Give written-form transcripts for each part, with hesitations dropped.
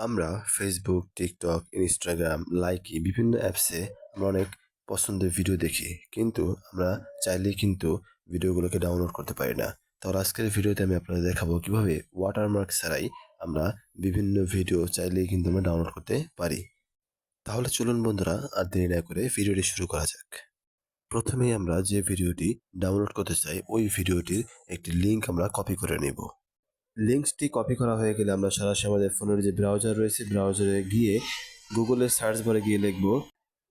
আমরা Facebook, TikTok, Instagram, Likee বিভিন্ন অ্যাপসে আমরা অনেক পছন্দের ভিডিও দেখি। কিন্তু আমরা চাইলেই কিন্তু ভিডিওগুলোকে ডাউনলোড করতে পারি না। তাহলে আজকের ভিডিওতে আমি আপনাদের দেখাবো কিভাবে ওয়াটারমার্ক ছাড়াই আমরা বিভিন্ন ভিডিও চাইলেই কিন্তু আমরা ডাউনলোড করতে পারি। তাহলে চলুন বন্ধুরা আর দেরি না করে ভিডিওটি শুরু করা যাক। প্রথমেই আমরা যে ভিডিওটি ডাউনলোড করতে চাই ওই ভিডিওটির একটি লিংক আমরা কপি করে নেব। লিঙ্কসটি কপি করা হয়ে গেলে আমরা সরাসরি আমাদের ফোনের যে ব্রাউজার রয়েছে ব্রাউজারে গিয়ে গুগলের সার্চ বারে গিয়ে লিখব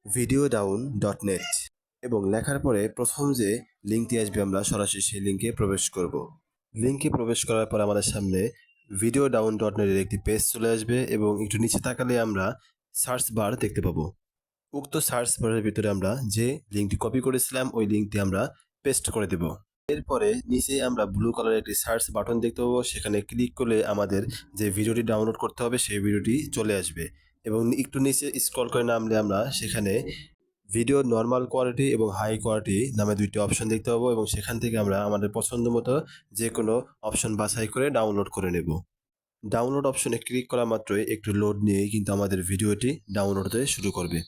videodown.net এবং লেখার পরে প্রথম যে লিঙ্কটি আসবে আমরা সরাসরি সেই লিঙ্কে প্রবেশ করব। লিঙ্কে প্রবেশ করার পর আমাদের সামনে videodown.net এর একটি পেজ চলে আসবে এবং একটু নিচে তাকালে আমরা সার্চ বার দেখতে পাবো। উক্ত সার্চ বারের ভিতরে আমরা যে লিঙ্কটি কপি করেছিলাম ওই লিঙ্কটি আমরা পেস্ট করে দেব। এরপরে নিচে আমরা ব্লু কালারের একটি সার্চ বাটন দেখতে পাবো, সেখানে ক্লিক করলে আমাদের যে ভিডিওটি ডাউনলোড করতে হবে সেই ভিডিওটি চলে আসবে এবং একটু নিচে স্ক্রল করে নামলে আমরা সেখানে ভিডিও নর্মাল কোয়ালিটি এবং হাই কোয়ালিটি নামে দুইটি অপশন দেখতে পাবো এবং সেখান থেকে আমরা আমাদের পছন্দ মতো যে কোনো অপশন বাছাই করে ডাউনলোড করে নেব। ডাউনলোড অপশনে ক্লিক করা মাত্রই একটু লোড নিয়েই কিন্তু আমাদের ভিডিওটি ডাউনলোড হতে শুরু করবে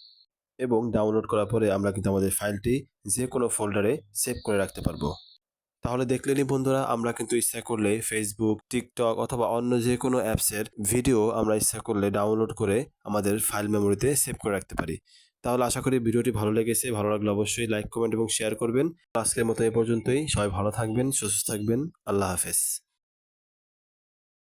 এবং ডাউনলোড করার পরে আমরা কিন্তু আমাদের ফাইলটি যে কোনো ফোল্ডারে সেভ করে রাখতে পারবো। তাহলে দেখলেনই বন্ধুরা, আমরা কিন্তু ইচ্ছা করলে ফেসবুক, টিকটক অথবা অন্য যে কোনো অ্যাপসের ভিডিও আমরা ইচ্ছা করলে ডাউনলোড করে আমাদের ফাইল মেমোরিতে সেভ করে রাখতে পারি। তাহলে আশা করি ভিডিওটি ভালো লেগেছে। ভালো লাগলে অবশ্যই লাইক, কমেন্ট এবং শেয়ার করবেন। আজকের মতো এ পর্যন্তই। সবাই ভালো থাকবেন, সুস্থ থাকবেন। আল্লাহ হাফেজ।